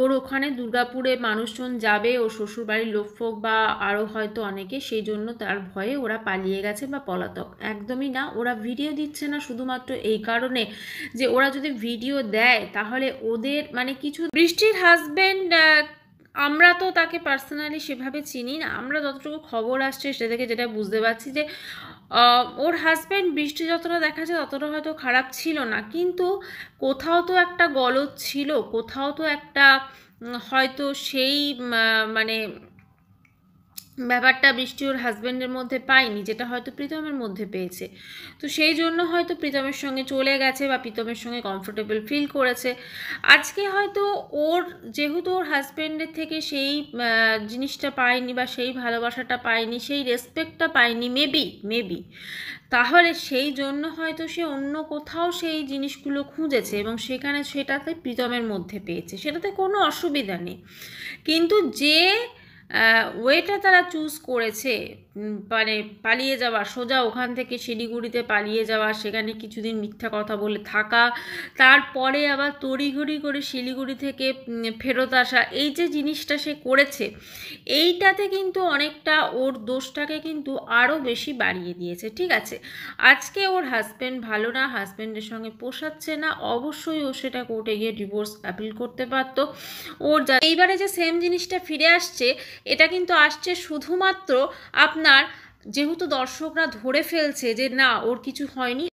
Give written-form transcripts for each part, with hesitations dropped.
ওর ওখানে দুর্গাপুরে মানুষজন যাবে, ওর শ্বশুরবাড়ির লোকফোক বা আরও হয়তো অনেকে, সেই জন্য তার ভয়ে ওরা পালিয়ে গেছে বা পলাতক। একদমই না, ওরা ভিডিও দিচ্ছে না শুধুমাত্র এই কারণে যে ওরা যদি ভিডিও দেয় তাহলে ওদের মানে কিছু। বৃষ্টির হাজবেন্ড, আমরা তো তাকে পার্সোনালি সেভাবে চিনি না, আমরা যতটুকু খবর আসছে সেটা থেকে যেটা বুঝতে পারছি যে ওর হাজব্যান্ড বৃষ্টি যতটা দেখাচ্ছে ততটা হয়তো খারাপ ছিল না, কিন্তু কোথাও তো একটা গলদ ছিল, কোথাও তো একটা হয়তো সেই মানে ব্যাপারটা বৃষ্টি ওর হাজব্যান্ডের মধ্যে পায়নি, যেটা হয়তো প্রীতমের মধ্যে পেয়েছে। তো সেই জন্য হয়তো প্রীতমের সঙ্গে চলে গেছে বা প্রীতমের সঙ্গে কমফোর্টেবল ফিল করেছে। আজকে হয়তো ওর যেহেতু ওর হাজব্যান্ডের থেকে সেই জিনিসটা পায়নি বা সেই ভালোবাসাটা পায়নি, সেই রেসপেক্টটা পায়নি, মেবি তাহলে সেই জন্য হয়তো সে অন্য কোথাও সেই জিনিসগুলো খুঁজেছে এবং সেখানে সেটাতে প্রীতমের মধ্যে পেয়েছে, সেটাতে কোনো অসুবিধা নেই। কিন্তু যে ওয়েটা তারা চুজ করেছে, মানে পালিয়ে যাওয়া, সোজা ওখান থেকে শিলিগুড়িতে পালিয়ে যাওয়া, সেখানে কিছুদিন মিথ্যা কথা বলে থাকা, তারপরে আবার তড়িঘড়ি করে শিলিগুড়ি থেকে ফেরত আসা, এই যে জিনিসটা সে করেছে, এইটাতে কিন্তু অনেকটা ওর দোষটাকে কিন্তু আরও বেশি বাড়িয়ে দিয়েছে। ঠিক আছে, আজকে ওর হাজব্যান্ড ভালো না, হাজব্যান্ডের সঙ্গে পোষাচ্ছে না, অবশ্যই ও সেটা কোর্টে গিয়ে ডিভোর্স অ্যাপিল করতে পারতো। ওর এইবারে যে সেম জিনিসটা ফিরে আসছে, এটা কিন্তু আসছে শুধুমাত্র আপনার, যেহেতু দর্শকরা ধরে ফেলছে যে না ওর কিছু হয়নি।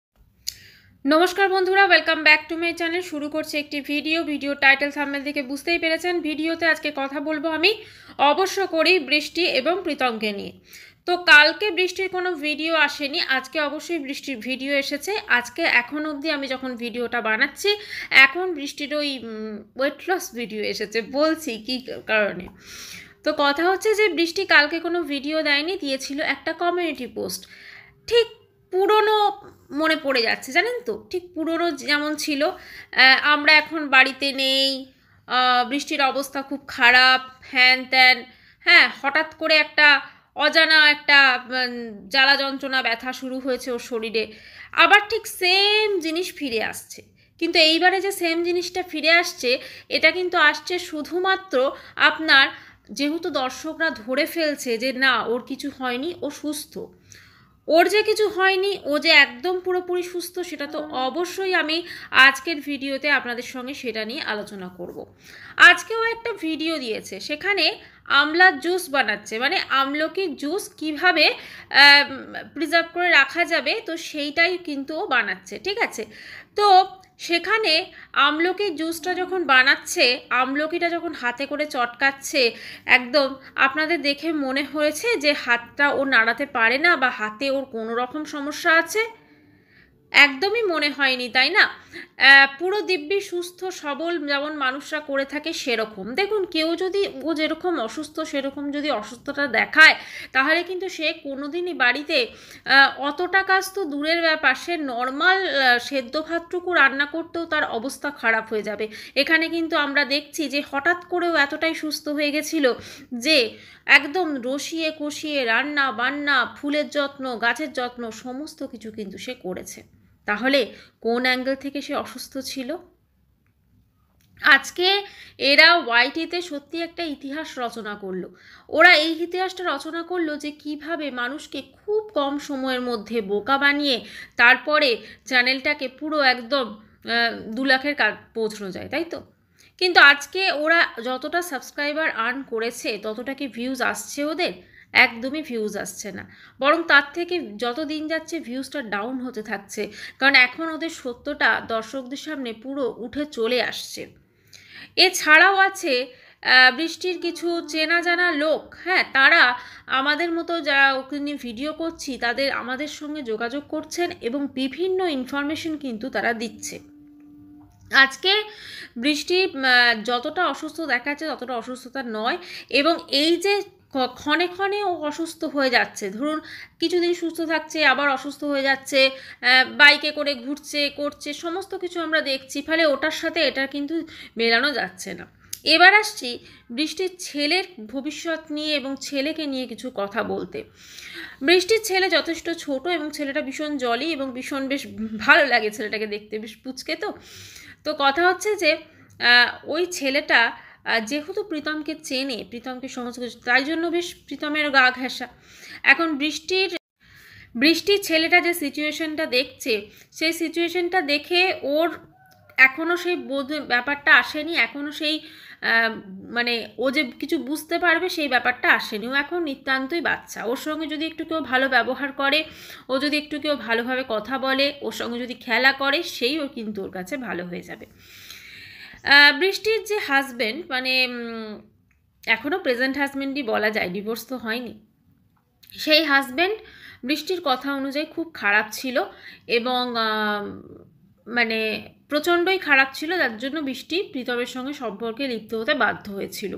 নমস্কার বন্ধুরা, welcome back to my channel. শুরু করছে একটি ভিডিও টাইটেল থাম্বনেল থেকে বুঝতেই পেরেছেন। ভিডিওতে আজকে কথা বলবো আমি অবশ্য করি বৃষ্টি এবং প্রীতমকে নিয়ে। তো কালকে বৃষ্টির কোনো ভিডিও আসেনি, আজকে অবশ্যই বৃষ্টির ভিডিও এসেছে। আজকে এখন অবধি আমি যখন ভিডিওটা বানাচ্ছি, এখন বৃষ্টির ওই ওয়েট লস ভিডিও এসেছে, বলছি কী কারণে। তো কথা হচ্ছে যে বৃষ্টি কালকে কোনো ভিডিও দেয়নি, দিয়েছিল একটা কমিউনিটি পোস্ট। ঠিক পুরনো মনে পড়ে যাচ্ছে, জানেন তো, ঠিক পুরনো যেমন ছিল, আমরা এখন বাড়িতে নেই, বৃষ্টির অবস্থা খুব খারাপ, হ্যান ত্যান, হ্যাঁ, হঠাৎ করে একটা অজানা একটা জ্বালা যন্ত্রণা ব্যথা শুরু হয়েছে ওর শরীরে, আবার ঠিক সেম জিনিস ফিরে আসছে। কিন্তু এইবারে যে সেম জিনিসটা ফিরে আসছে, এটা কিন্তু আসছে শুধুমাত্র আপনার, যেহেতু দর্শকরা ধরে ফেলছে যে না ওর কিছু হয়নি, ও সুস্থ। ওর যে কিছু হয়নি, ও যে একদম পুরোপুরি সুস্থ, সেটা তো অবশ্যই আমি আজকের ভিডিওতে আপনাদের সঙ্গে সেটা নিয়ে আলোচনা করব। আজকেও একটা ভিডিও দিয়েছে, সেখানে আমলার জুস বানাচ্ছে, মানে আমলকির জুস কিভাবে প্রিজার্ভ করে রাখা যাবে, তো সেইটাই কিন্তু ও বানাচ্ছে। ঠিক আছে, তো সেখানে আমলকির জুসটা যখন বানাচ্ছে, আমলকিটা যখন হাতে করে চটকাচ্ছে, একদম আপনাদের দেখে মনে হয়েছে যে হাতটা ও নাড়াতে পারে না বা হাতে ওর কোনো রকম সমস্যা আছে? একদমই মনে হয়নি, তাই না? পুরো দিব্যি সুস্থ সবল যেমন মানুষরা করে থাকে সেরকম। দেখুন, কেউ যদি ও যেরকম অসুস্থ সেরকম যদি অসুস্থতা দেখায়, তাহলে কিন্তু সে কোনোদিনই বাড়িতে অতটা কাজ তো দূরের ব্যাপার, সে নর্মাল সেদ্ধ ভাতটুকু রান্না করতেও তার অবস্থা খারাপ হয়ে যাবে। এখানে কিন্তু আমরা দেখছি যে হঠাৎ করেও এতটাই সুস্থ হয়ে গেছিল যে একদম রসিয়ে কষিয়ে রান্না বান্না, ফুলের যত্ন, গাছের যত্ন, সমস্ত কিছু কিন্তু সে করেছে। তাহলে কোন অ্যাঙ্গেল থেকে সে অসুস্থ ছিল? আজকে এরা ওয়াইটিতে সত্যি একটা ইতিহাস রচনা করলো। ওরা এই ইতিহাসটা রচনা করলো যে কিভাবে মানুষকে খুব কম সময়ের মধ্যে বোকা বানিয়ে তারপরে চ্যানেলটাকে পুরো একদম 2 লাখের কাজ পৌঁছানো যায়, তাই তো? কিন্তু আজকে ওরা যতটা সাবস্ক্রাইবার আর্ন করেছে, ততটা কি ভিউজ আসছে ওদের? একদমই ভিউজ আসছে না, বরং তার থেকে যত দিন যাচ্ছে ভিউজটা ডাউন হতে থাকছে, কারণ এখন ওদের সত্যটা দর্শকদের সামনে পুরো উঠে চলে আসছে। এছাড়াও আছে বৃষ্টির কিছু চেনা জানা লোক, হ্যাঁ, তারা আমাদের মতো যারা ওকে নিয়ে ভিডিও করছি তাদের আমাদের সঙ্গে যোগাযোগ করছেন এবং বিভিন্ন ইনফরমেশন কিন্তু তারা দিচ্ছে। আজকে বৃষ্টি যতটা অসুস্থ দেখাচ্ছে ততটা অসুস্থতা নয়, এবং এই যে ক্ষণে ক্ষণে ও অসুস্থ হয়ে যাচ্ছে, ধরুন কিছুদিন সুস্থ থাকছে আবার অসুস্থ হয়ে যাচ্ছে, বাইকে করে ঘুরছে করছে, সমস্ত কিছু আমরা দেখছি, ফলে ওটার সাথে এটা কিন্তু মেলানো যাচ্ছে না। এবার আসছি বৃষ্টির ছেলের ভবিষ্যৎ নিয়ে এবং ছেলেকে নিয়ে কিছু কথা বলতে। বৃষ্টির ছেলে যথেষ্ট ছোট এবং ছেলেটা ভীষণ জলি এবং ভীষণ বেশ ভালো লাগে ছেলেটাকে দেখতে, বেশ পুচকে। তো তো কথা হচ্ছে যে ওই ছেলেটা যেহেতু প্রীতমকে চেনে, প্রীতমকে সমস্ত কিছু, তাই জন্য বেশ প্রীতমের গা ঘেঁষা। এখন বৃষ্টির ছেলেটা যে সিচুয়েশনটা দেখছে, সেই সিচুয়েশনটা দেখে ওর এখনও সেই ব্যাপারটা আসেনি, এখনও সেই মানে ও যে কিছু বুঝতে পারবে সেই ব্যাপারটা আসেনি। ও এখন নিতান্তই বাচ্চা। ওর সঙ্গে যদি একটু কেউ ভালো ব্যবহার করে, ও যদি একটু কেউ ভালোভাবে কথা বলে, ওর সঙ্গে যদি খেলা করে, সেই ও কিন্তু ওর কাছে ভালো হয়ে যাবে। বৃষ্টির যে হাজব্যান্ড, মানে এখনও প্রেজেন্ট হাজব্যান্ডই বলা যায়, ডিভোর্স তো হয়নি, সেই হাজব্যান্ড বৃষ্টির কথা অনুযায়ী খুব খারাপ ছিল এবং মানে প্রচণ্ডই খারাপ ছিল, যার জন্য বৃষ্টি প্রীতমের সঙ্গে সম্পর্কে লিপ্ত হতে বাধ্য হয়েছিল।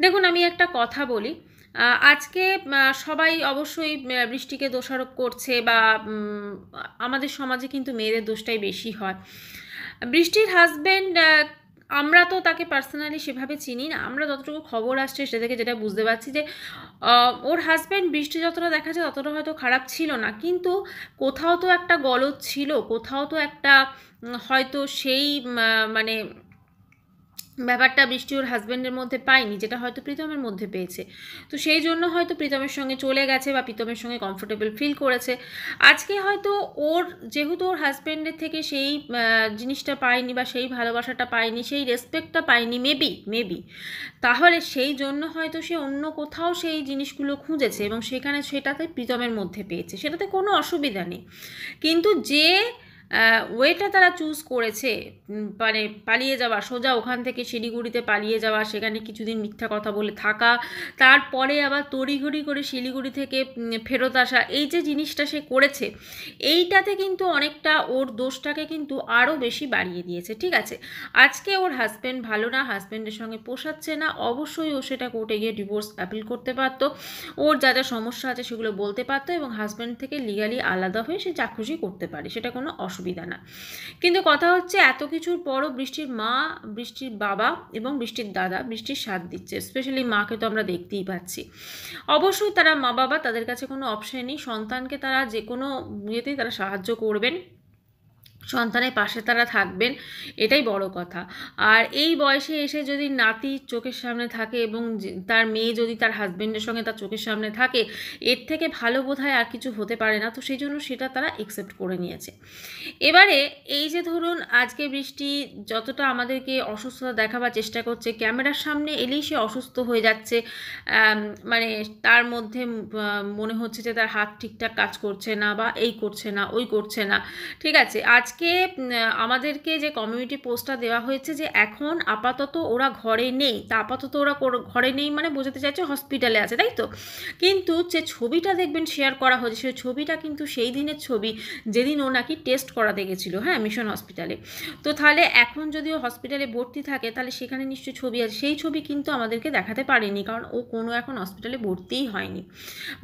দেখুন, আমি একটা কথা বলি, আজকে সবাই অবশ্যই বৃষ্টিকে দোষারোপ করছে, বা আমাদের সমাজে কিন্তু মেয়েদের দোষটাই বেশি হয়। বৃষ্টির হাজব্যান্ড, আমরা তো তাকে পার্সোনালি সেভাবে চিনি না, আমরা যতটুকু খবর আসছে সে থেকে যেটা বুঝতে পারছি যে ওর হাজব্যান্ড বৃষ্টি যতটা দেখাচ্ছে ততটা হয়তো খারাপ ছিল না, কিন্তু কোথাও তো একটা গলদ ছিল, কোথাও তো একটা হয়তো সেই মানে ব্যাপারটা বৃষ্টি ওর হাজব্যান্ডের মধ্যে পায়নি, যেটা হয়তো প্রীতমের মধ্যে পেয়েছে। তো সেই জন্য হয়তো প্রীতমের সঙ্গে চলে গেছে বা প্রীতমের সঙ্গে কমফোর্টেবল ফিল করেছে। আজকে হয়তো ওর যেহেতু ওর হাজব্যান্ডের থেকে সেই জিনিসটা পায়নি, বা সেই ভালোবাসাটা পায়নি, সেই রেসপেক্টটা পায়নি, মেবি তাহলে সেই জন্য হয়তো সে অন্য কোথাও সেই জিনিসগুলো খুঁজেছে এবং সেখানে সেটাতে প্রীতমের মধ্যে পেয়েছে, সেটাতে কোনো অসুবিধা নেই। কিন্তু যে ওয়েটা তারা চুজ করেছে, মানে পালিয়ে যাওয়া, সোজা ওখান থেকে শিলিগুড়িতে পালিয়ে যাওয়া, সেখানে কিছুদিন মিথ্যা কথা বলে থাকা, তারপরে আবার তড়িঘড়ি করে শিলিগুড়ি থেকে ফেরত আসা, এই যে জিনিসটা সে করেছে, এইটাতে কিন্তু অনেকটা ওর দোষটাকে কিন্তু আরও বেশি বাড়িয়ে দিয়েছে। ঠিক আছে, আজকে ওর হাজব্যান্ড ভালো না, হাজব্যান্ডের সঙ্গে পোষাচ্ছে না, অবশ্যই ও সেটা কোর্টে গিয়ে ডিভোর্স অ্যাপিল করতে পারতো, ওর যা যা সমস্যা আছে সেগুলো বলতে পারতো এবং হাজব্যান্ড থেকে লিগালি আলাদা হয়ে সে যা খুশি করতে পারে, সেটা কোনো অসুবিধা না। কিন্তু কথা হচ্ছে, এত কিছুর পরও বৃষ্টির মা, বৃষ্টির বাবা এবং বৃষ্টির দাদা বৃষ্টির সাথ দিচ্ছে, স্পেশালি মাকে তো আমরা দেখতেই পাচ্ছি। অবশ্যই তারা মা বাবা, তাদের কাছে কোনো অপশন নেই, সন্তানকে তারা যে কোনো ইয়েতেই তারা সাহায্য করবেন, সন্তানের পাশে তারা থাকবেন, এটাই বড় কথা। আর এই বয়সে এসে যদি নাতি চোখের সামনে থাকে এবং তার মেয়ে যদি তার হাজব্যান্ডের সঙ্গে তার চোখের সামনে থাকে, এর থেকে ভালো বোধহয় আর কিছু হতে পারে না। তো সেই জন্য সেটা তারা অ্যাকসেপ্ট করে নিয়েছে। এবারে এই যে ধরুন, আজকে বৃষ্টি যতটা আমাদেরকে অসুস্থতা দেখাবার চেষ্টা করছে, ক্যামেরার সামনে এলেই সে অসুস্থ হয়ে যাচ্ছে, মানে তার মধ্যে মনে হচ্ছে যে তার হাত ঠিকঠাক কাজ করছে না, বা এই করছে না, ওই করছে না। ঠিক আছে, আজকে আমাদেরকে যে কমিউনিটি পোস্টটা দেওয়া হয়েছে যে এখন আপাতত ওরা ঘরে নেই, তা আপাতত ওরা ঘরে নেই মানে বোঝাতে চাইছে হসপিটালে আছে, তাই তো? কিন্তু যে ছবিটা দেখবেন শেয়ার করা হয়েছে, সেই ছবিটা কিন্তু সেই দিনের ছবি যেদিন ও নাকি টেস্ট করাতে গেছিলো, হ্যাঁ, মিশন হসপিটালে। তো তাহলে এখন যদি ও হসপিটালে ভর্তি থাকে, তাহলে সেখানে নিশ্চয়ই ছবি আছে, সেই ছবি কিন্তু আমাদেরকে দেখাতে পারেনি, কারণ ও কোনো এখন হসপিটালে ভর্তিই হয়নি।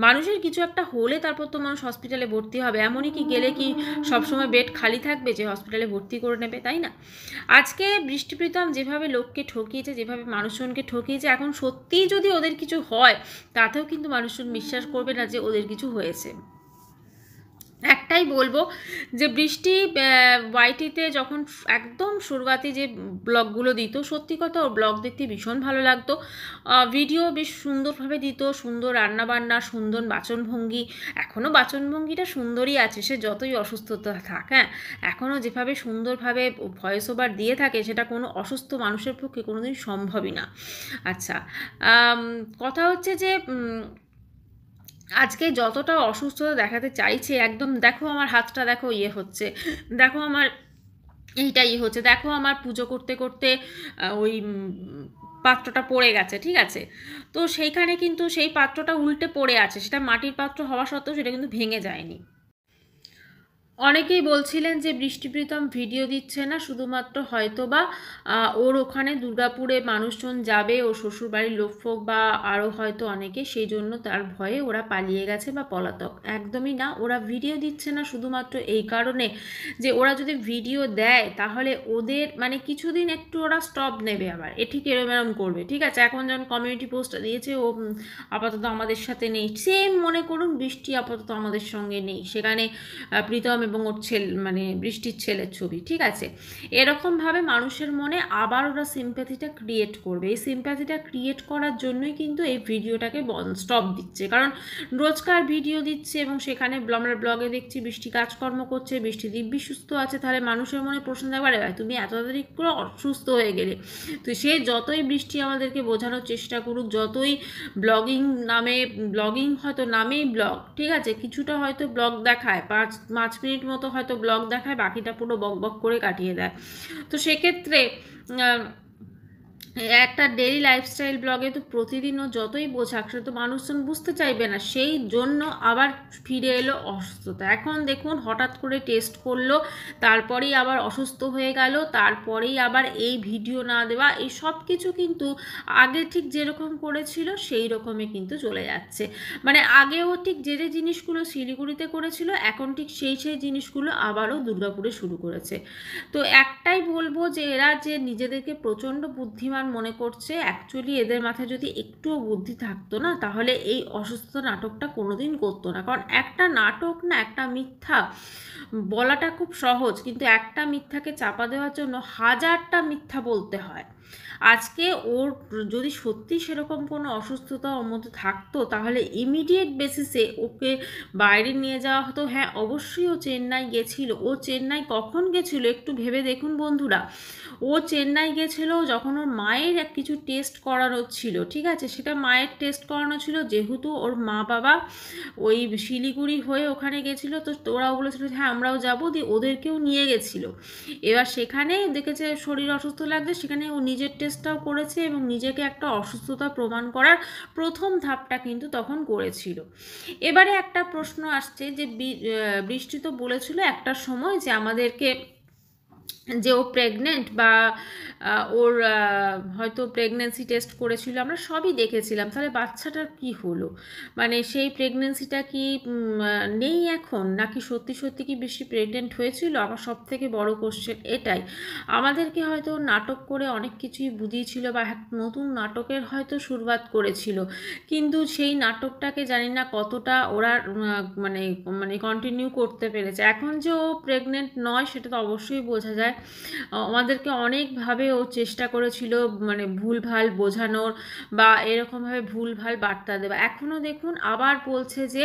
মানুষের কিছু একটা হলে তারপর তো মানুষ হসপিটালে ভর্তি হবে, এমনই কি গেলে কি সবসময় বেড খালি থাকবে যে হসপিটালে ভর্তি করে নেবে, তাই না? আজকে বৃষ্টি প্রীতম যেভাবে লোককে ঠকিয়েছে, যেভাবে মানুষজনকে ঠকিয়েছে, এখন সত্যিই যদি ওদের কিছু হয়, তাতেও কিন্তু মানুষজন বিশ্বাস করবে না যে ওদের কিছু হয়েছে। একটাই বলবো যে বৃষ্টি ওয়াইটিতে যখন একদম শুরুয়াতি যে ব্লগগুলো দিত, সত্যি কথা ওর ব্লগ দেখতে ভীষণ ভালো লাগতো, ভিডিও বেশ সুন্দরভাবে দিত, সুন্দর রান্নাবান্না, সুন্দর বাচনভঙ্গি, এখনও বাচনভঙ্গিটা সুন্দরই আছে, সে যতই অসুস্থতা থাক, হ্যাঁ, এখনও যেভাবে সুন্দরভাবে ভয়েস ওভার দিয়ে থাকে, সেটা কোনো অসুস্থ মানুষের পক্ষে কোনোদিন সম্ভবই না। আচ্ছা, কথা হচ্ছে যে আজকে যতটা অসুস্থতা দেখাতে চাইছে, একদম দেখো আমার হাতটা দেখো ইয়ে হচ্ছে, দেখো আমার এইটা ইয়ে হচ্ছে, দেখো আমার পুজো করতে করতে ওই পাত্রটা পড়ে গেছে, ঠিক আছে? তো সেইখানে কিন্তু সেই পাত্রটা উল্টে পড়ে আছে, সেটা মাটির পাত্র হওয়া সত্ত্বেও সেটা কিন্তু ভেঙে যায়নি। অনেকেই বলছিলেন যে বৃষ্টি প্রীতম ভিডিও দিচ্ছে না, শুধুমাত্র হয়তো বা ওর ওখানে দুর্গাপুরে মানুষজন যাবে, ওর শ্বশুরবাড়ির লোকফোক বা আরও হয়তো অনেকে, সেই জন্য তার ভয়ে ওরা পালিয়ে গেছে বা পলাতক। একদমই না, ওরা ভিডিও দিচ্ছে না শুধুমাত্র এই কারণে যে ওরা যদি ভিডিও দেয় তাহলে ওদের মানে কিছুদিন একটু ওরা স্টপ নেবে, আবার ঠিক এরম করবে। ঠিক আছে, এখন যখন কমিউনিটি পোস্টটা দিয়েছে ও আপাতত আমাদের সাথে নেই, সেম মনে করুন বৃষ্টি আপাতত আমাদের সঙ্গে নেই, সেখানে প্রীতম এবং ওর ছেলে মানে বৃষ্টির ছেলের ছবি, ঠিক আছে। এরকমভাবে মানুষের মনে আবার ওরা সিম্প্যাথিটা ক্রিয়েট করবে। এই সিম্প্যাথিটা ক্রিয়েট করার জন্যই কিন্তু এই ভিডিওটাকে স্টপ দিচ্ছে, কারণ রোজকার ভিডিও দিচ্ছে এবং সেখানে আমরা ব্লগে দেখছি বৃষ্টি কাজকর্ম করছে, বৃষ্টি দিব্যি সুস্থ আছে, তাহলে মানুষের মনে প্রশ্ন থাকবে, আরে ভাই তুমি এত তাড়াতাড়ি করে অসুস্থ হয়ে গেলে। তো সে যতই বৃষ্টি আমাদেরকে বোঝানোর চেষ্টা করুক, যতই ব্লগিং হয়তো নামেই ব্লগ, ঠিক আছে, কিছুটা হয়তো ব্লগ দেখায়, 5 মিনিট মতো হয়তো ব্লগ দেখায়, বাকিটা পুরো বক বক করে কাটিয়ে দেয়। তো সেক্ষেত্রে একটা ডেইলি লাইফস্টাইল ব্লগে তো প্রতিদিনও যতই বোঝাক সে তো মানুষজন বুঝতে চাইবে না, সেই জন্য আবার ফিরে এলো অসুস্থতা। এখন দেখুন হঠাৎ করে টেস্ট করলো, তারপরেই আবার অসুস্থ হয়ে গেল, তারপরেই আবার এই ভিডিও না দেওয়া, এই সব কিছু কিন্তু আগে ঠিক যেরকম করেছিল সেই রকমই কিন্তু চলে যাচ্ছে। মানে আগেও ঠিক যে যে জিনিসগুলো শিলিগুড়িতে করেছিল এখন ঠিক সেই জিনিসগুলো আবারও দুর্গাপুরে শুরু করেছে। তো একটাই বলবো যে এরা যে নিজেদেরকে প্রচণ্ড বুদ্ধিমান মনে করছে, অ্যাকচুয়ালি এদের মাথায় যদি একটুও বুদ্ধি থাকতো না তাহলে এই অসুস্থ নাটকটা কোনোদিন করতো না। কারণ একটা নাটক না, একটা মিথ্যা বলাটা খুব সহজ, কিন্তু একটা মিথ্যাকে চাপা দেওয়ার জন্য 1000টা মিথ্যা বলতে হয়। আজকে ওর যদি সত্যি সেরকম কোনো অসুস্থতা ওর মধ্যে থাকতো তাহলে ইমিডিয়েট বেসিসে ওকে বাইরে নিয়ে যাওয়া হতো। হ্যাঁ অবশ্যই ও চেন্নাই গেছিল। ও চেন্নাই কখন গেছিল একটু ভেবে দেখুন বন্ধুরা। ও চেন্নাই গেছিল যখন ওর মায়ের কিছু টেস্ট করানো ছিল, ঠিক আছে, সেটা মায়ের টেস্ট করানো ছিল, যেহেতু ওর মা বাবা ওই শিলিগুড়ি হয়ে ওখানে গেছিল, তো ওরাও বলেছিল হ্যাঁ আমরাও যাবো, দিয়ে ওদেরকেও নিয়ে গেছিল। এবার সেখানে দেখেছে শরীর অসুস্থ লাগছে, সেখানে ও নিজের টেস্টটাও করেছে এবং নিজেকে একটা অসুস্থতা প্রমাণ করার প্রথম ধাপটা কিন্তু তখন করেছিল। এবারে একটা প্রশ্ন আসছে যে বৃষ্টি তো বলেছিল একটা সময় যে আমাদেরকে যে ও প্রেগনেন্ট বা ওর হয়তো প্রেগনেন্সি টেস্ট করেছিল, আমরা সবই দেখেছিলাম, তাহলে বাচ্চাটার কি হলো? মানে সেই প্রেগনেন্সিটা কি নেই এখন, নাকি সত্যি সত্যি কি বেশি প্রেগনেন্ট হয়েছিল? আমার সব থেকে বড় কোশ্চেন এটাই। আমাদেরকে হয়তো নাটক করে অনেক কিছুই বুঝিয়েছিল বা নতুন নাটকের হয়তো শুরুয়াত করেছিল, কিন্তু সেই নাটকটাকে জানি না কতটা ওরা মানে মানে কন্টিনিউ করতে পেরেছে। এখন যে ও প্রেগনেন্ট নয় সেটা তো অবশ্যই বোঝা যায়। আমাদেরকে অনেকভাবে ও চেষ্টা করেছিল মানে ভুলভাল বোঝানোর বা এরকমভাবে ভুলভাল বার্তা দেওয়া। এখনও দেখুন আবার বলছে যে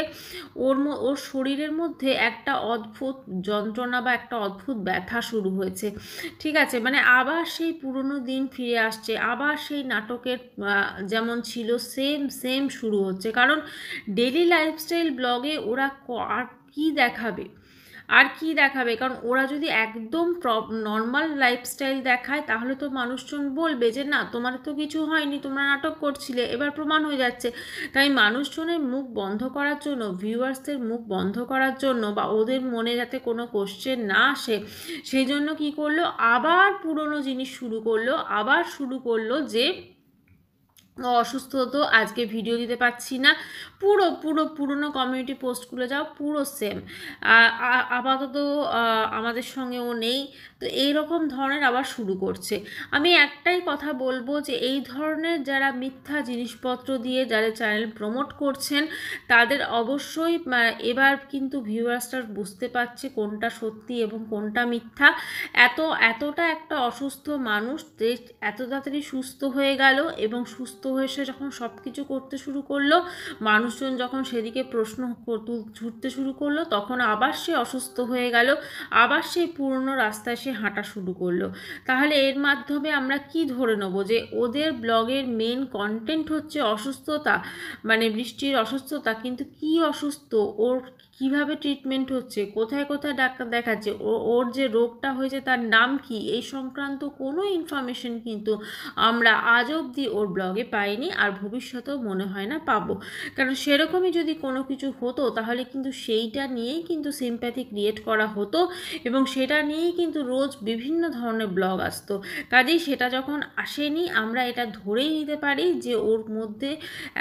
ওর শরীরের মধ্যে একটা অদ্ভুত যন্ত্রণা বা একটা অদ্ভুত ব্যথা শুরু হয়েছে, ঠিক আছে, মানে আবার সেই পুরনো দিন ফিরে আসছে, আবার সেই নাটকের যেমন ছিল সেম শুরু হচ্ছে। কারণ ডেইলি লাইফস্টাইল ব্লগে ওরা আর কি দেখাবে, কারণ ওরা যদি একদম নর্মাল লাইফস্টাইল দেখায় তাহলে তো মানুষজন বলবে যে না তোমার তো কিছু হয়নি, তোমরা নাটক করছিলে, এবার প্রমাণ হয়ে যাচ্ছে। তাই মানুষজনের মুখ বন্ধ করার জন্য, ভিউয়ার্সদের মুখ বন্ধ করার জন্য বা ওদের মনে যাতে কোনো কোশ্চেন না আসে সেই জন্য কি করলো, আবার পুরনো জিনিস শুরু করলো যে অসুস্থ হতো, আজকে ভিডিও দিতে পারছি না, পুরনো কমিউনিটি পোস্টগুলো যাও পুরো সেম, আপাতত আমাদের সঙ্গে ও নেই। তো এইরকম ধরনের আবার শুরু করছে। আমি একটাই কথা বলবো যে এই ধরনের যারা মিথ্যা জিনিসপত্র দিয়ে যাদের চ্যানেল প্রমোট করছেন তাদের অবশ্যই এবার কিন্তু ভিউয়ার্সরা বুঝতে পারছে কোনটা সত্যি এবং কোনটা মিথ্যা। এতটা একটা অসুস্থ মানুষ এত তাড়াতাড়ি সুস্থ হয়ে গেল এবং সুস্থ হয়ে সে যখন সব কিছু করতে শুরু করলো, মানুষজন যখন সেদিকে প্রশ্ন ছুটতে শুরু করলো, তখন আবার সে অসুস্থ হয়ে গেল, আবার সেই পুরনো রাস্তায় সে হাঁটা শুরু করলো। তাহলে এর মাধ্যমে আমরা কি ধরে নেব যে ওদের ব্লগের মেন কন্টেন্ট হচ্ছে অসুস্থতা, মানে বৃষ্টির অসুস্থতা, কিন্তু কি অসুস্থ, ওর কিভাবে ট্রিটমেন্ট হচ্ছে, কোথায় কোথায় ডাক্তার দেখাচ্ছে, ওর যে রোগটা হয়েছে তার নাম কি, এই সংক্রান্ত কোনো ইনফরমেশন কিন্তু আমরা আজ অবধি ওর ব্লগে পাইনি, আর ভবিষ্যতেও মনে হয় না পাবো। কারণ সেরকমই যদি কোনো কিছু হতো তাহলে কিন্তু সেইটা নিয়েই কিন্তু সিম্প্যাথি ক্রিয়েট করা হতো এবং সেটা নিয়েই কিন্তু রোজ বিভিন্ন ধরনের ব্লগ আসতো। কাজেই সেটা যখন আসেনি আমরা এটা ধরেই নিতে পারি যে ওর মধ্যে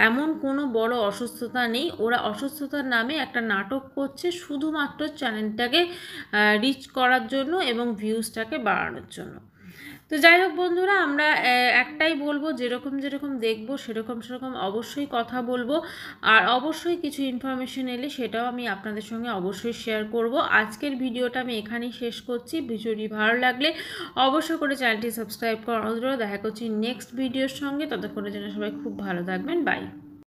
এমন কোনো বড় অসুস্থতা নেই। ওরা অসুস্থতার নামে একটা নাটক করছে শুধুমাত্র চ্যানেলটাকে রিচ করার জন্য এবং ভিউজটাকে বাড়ানোর জন্য। তো যাই হোক বন্ধুরা, আমরা একটাই বলবো, যেরকম যেরকম দেখবো সেরকম সেরকম অবশ্যই কথা বলবো, আর অবশ্যই কিছু ইনফরমেশন এলে সেটাও আমি আপনাদের সঙ্গে অবশ্যই শেয়ার করব। আজকের ভিডিওটা আমি এখানেই শেষ করছি। ভিডিওটি ভালো লাগলে অবশ্যই করে চ্যানেলটি সাবস্ক্রাইব করার অনুরোধ। দেখা করছি নেক্সট ভিডিওর সঙ্গে, ততক্ষণের জন্য সবাই খুব ভালো থাকবেন। বাই।